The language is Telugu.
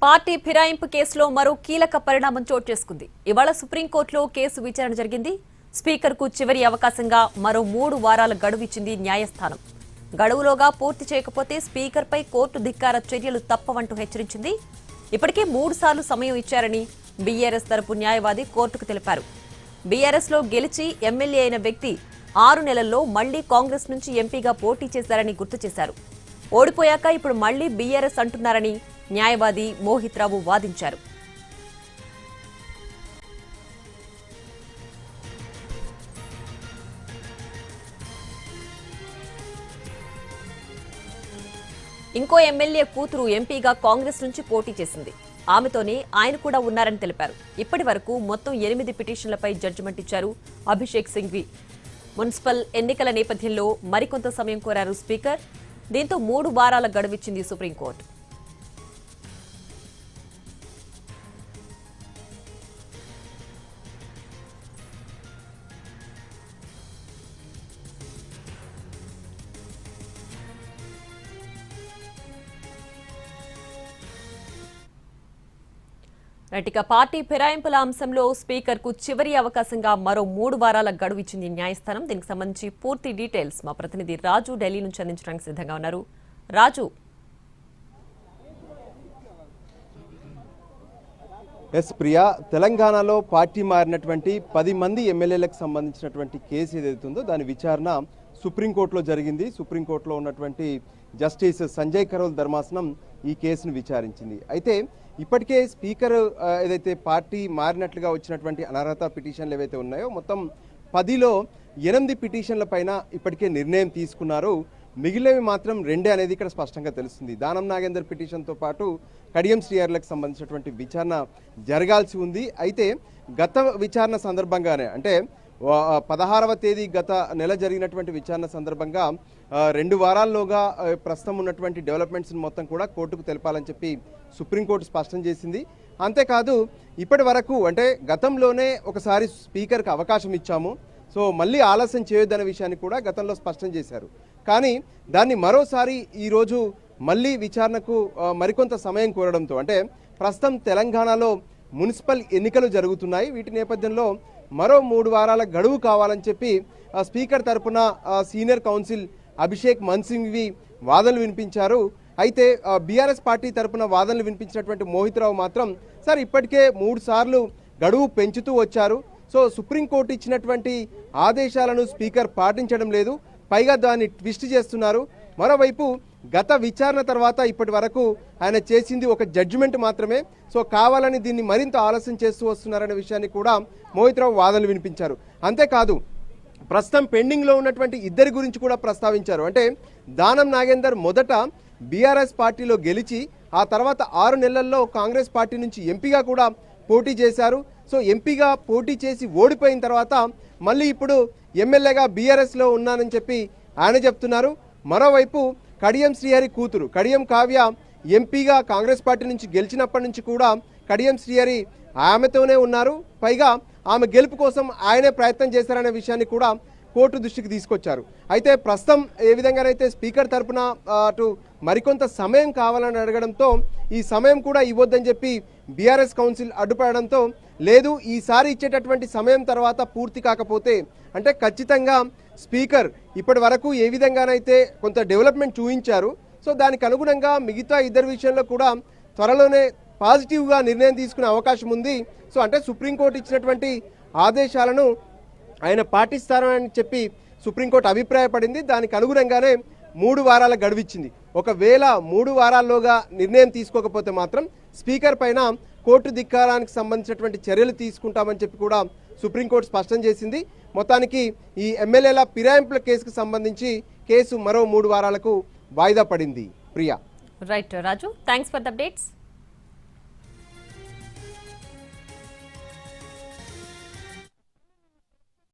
పార్టీ ఫిరాయింపు కేసులో మరో కీలక పరిణామం చోటు చేసుకుంది. ఇవాళ సుప్రీంకోర్టులో కేసు విచారణ జరిగింది. స్పీకర్కు చివరి అవకాశంగా మరో 3 వారాల గడువు ఇచ్చింది న్యాయస్థానం. గడువులోగా పూర్తి చేయకపోతే స్పీకర్పై కోర్టు ధిక్కార చర్యలు తప్పవంటూ హెచ్చరించింది. ఇప్పటికే 3 సార్లు సమయం ఇచ్చారని బీఆర్ఎస్ తరపు న్యాయవాది కోర్టుకు తెలిపారు. బీఆర్ఎస్లో గెలిచి ఎమ్మెల్యే అయిన వ్యక్తి 6 నెలల్లో మళ్లీ కాంగ్రెస్ నుంచి ఎంపీగా పోటీ చేశారని గుర్తు చేశారు. ఓడిపోయాక ఇప్పుడు మళ్లీ బీఆర్ఎస్ అంటున్నారని న్యాయవాది మోహిత్ రావు వాదించారు. ఇంకో ఎమ్మెల్యే కూతురు ఎంపీగా కాంగ్రెస్ నుంచి పోటీ చేసింది. ఆమెతోనే ఆయన కూడా ఉన్నారని తెలిపారు. ఇప్పటి వరకు మొత్తం 8 పిటిషన్లపై జడ్జిమెంట్ ఇచ్చారు అభిషేక్ సింఘ్వి. మున్సిపల్ ఎన్నికల నేపథ్యంలో మరికొంత సమయం కోరారు స్పీకర్. దీంతో 3 వారాల గడువిచ్చింది సుప్రీంకోర్టు. ఇక పార్టీ ఫిరాయింపుల అంశంలో స్పీకర్కు చివరి అవకాశంగా మరో 3 వారాల గడువు ఇచ్చింది న్యాయస్థానం. దీనికి సంబంధించి పూర్తి డీటెయిల్స్ మా ప్రతినిధి రాజు ఢిల్లీ నుంచి అందించడానికి సిద్ధంగా ఉన్నారు. రాజు. ఎస్ ప్రియా, తెలంగాణలో పార్టీ మారినటువంటి 10 మంది ఎమ్మెల్యేలకు సంబంధించినటువంటి కేసు ఏదైతుందో దాని విచారణ సుప్రీంకోర్టులో జరిగింది. సుప్రీంకోర్టులో ఉన్నటువంటి జస్టిస్ సంజయ్ కరోల్ ధర్మాసనం ఈ కేసును విచారించింది. అయితే ఇప్పటికే స్పీకర్ ఏదైతే పార్టీ మారినట్లుగా వచ్చినటువంటి అనర్హత పిటిషన్లు ఏవైతే ఉన్నాయో మొత్తం 10లో 8 పిటిషన్ల పైన ఇప్పటికే నిర్ణయం తీసుకున్నారు. మిగిలినవి మాత్రం 2 అనేది ఇక్కడ స్పష్టంగా తెలుస్తుంది. దానం నాగేందర్ పిటిషన్తో పాటు కడియం శ్రీహర్లకు సంబంధించినటువంటి విచారణ జరగాల్సి ఉంది. అయితే గత విచారణ సందర్భంగానే అంటే 16వ తేదీ గత నెల జరిగినటువంటి విచారణ సందర్భంగా 2 వారాల్లోగా ప్రస్తుతం ఉన్నటువంటి డెవలప్మెంట్స్ మొత్తం కూడా కోర్టుకు తెలపాలని చెప్పి సుప్రీంకోర్టు స్పష్టం చేసింది. అంతేకాదు ఇప్పటి వరకు అంటే గతంలోనే ఒకసారి స్పీకర్కి అవకాశం ఇచ్చాము, సో మళ్ళీ ఆలస్యం చేయొద్దనే విషయాన్ని కూడా గతంలో స్పష్టం చేశారు. కానీ దాన్ని మరోసారి ఈరోజు మళ్ళీ విచారణకు మరికొంత సమయం కోరడంతో అంటే ప్రస్తుతం తెలంగాణలో మున్సిపల్ ఎన్నికలు జరుగుతున్నాయి. వీటి నేపథ్యంలో మరో 3 వారాల గడువు కావాలని చెప్పి స్పీకర్ తరపున సీనియర్ కౌన్సిల్ అభిషేక్ మన్సింఘ్వి వాదనలు వినిపించారు. అయితే బీఆర్ఎస్ పార్టీ తరపున వాదనలు వినిపించినటువంటి మోహిత్ రావు మాత్రం సార్ ఇప్పటికే 3 సార్లు గడువు పెంచుతూ వచ్చారు, సో సుప్రీంకోర్టు ఇచ్చినటువంటి ఆదేశాలను స్పీకర్ పాటించడం లేదు, పైగా దాన్ని ట్విస్ట్ చేస్తున్నారు. మరోవైపు గత విచారణ తర్వాత ఇప్పటి వరకు ఆయన చేసింది ఒక జడ్జిమెంట్ మాత్రమే, సో కావాలని దీన్ని మరింత ఆలస్యం చేస్తూ వస్తున్నారనే విషయాన్ని కూడా మోహిత్ రావు వాదనలు వినిపించారు. అంతేకాదు ప్రస్తుతం పెండింగ్లో ఉన్నటువంటి 2 గురించి కూడా ప్రస్తావించారు. అంటే దానం నాగేందర్ మొదట బీఆర్ఎస్ పార్టీలో గెలిచి ఆ తర్వాత 6 నెలల్లో కాంగ్రెస్ పార్టీ నుంచి ఎంపీగా కూడా పోటీ చేశారు. సో ఎంపీగా పోటీ చేసి ఓడిపోయిన తర్వాత మళ్ళీ ఇప్పుడు ఎమ్మెల్యేగా బీఆర్ఎస్లో ఉన్నానని చెప్పి ఆయన చెప్తున్నారు. మరోవైపు కడియం శ్రీహరి కూతురు కడియం కావ్య ఎంపీగా కాంగ్రెస్ పార్టీ నుంచి గెలిచినప్పటి నుంచి కూడా కడియం శ్రీహరి ఆమెతోనే ఉన్నారు, పైగా ఆమె గెలుపు కోసం ఆయనే ప్రయత్నం చేశారనే విషయాన్ని కూడా కోర్టు దృష్టికి తీసుకొచ్చారు. అయితే ప్రస్తుతం ఏ విధంగానైతే స్పీకర్ తరపున అటు మరికొంత సమయం కావాలని అడగడంతో ఈ సమయం కూడా ఇవ్వొద్దని చెప్పి బీఆర్ఎస్ కౌన్సిల్ అడ్డుపడడంతో లేదు ఈసారి ఇచ్చేటటువంటి సమయం తర్వాత పూర్తి కాకపోతే అంటే ఖచ్చితంగా స్పీకర్ ఇప్పటి వరకు ఏ విధంగానైతే కొంత డెవలప్మెంట్ చూపించారు, సో దానికి అనుగుణంగా మిగతా 2 విషయంలో కూడా త్వరలోనే పాజిటివ్గా నిర్ణయం తీసుకునే అవకాశం ఉంది. సో అంటే సుప్రీంకోర్టు ఇచ్చినటువంటి ఆదేశాలను ఆయన పాటిస్తారని చెప్పి సుప్రీంకోర్టు అభిప్రాయపడింది. దానికి అనుగుణంగానే 3 వారాల గడువిచ్చింది. ఒకవేళ 3 వారాల్లోగా నిర్ణయం తీసుకోకపోతే మాత్రం స్పీకర్ పైన కోర్టు ధిక్కారానికి సంబంధించినటువంటి చర్యలు తీసుకుంటామని చెప్పి కూడా సుప్రీంకోర్టు స్పష్టం చేసింది. మొత్తానికి ఈ ఎమ్మెల్యేల ఫిరాయింపుల కేసుకు సంబంధించి కేసు మరో 3 వారాలకు వాయిదా పడింది. Priya. Right Raju, thanks for the updates.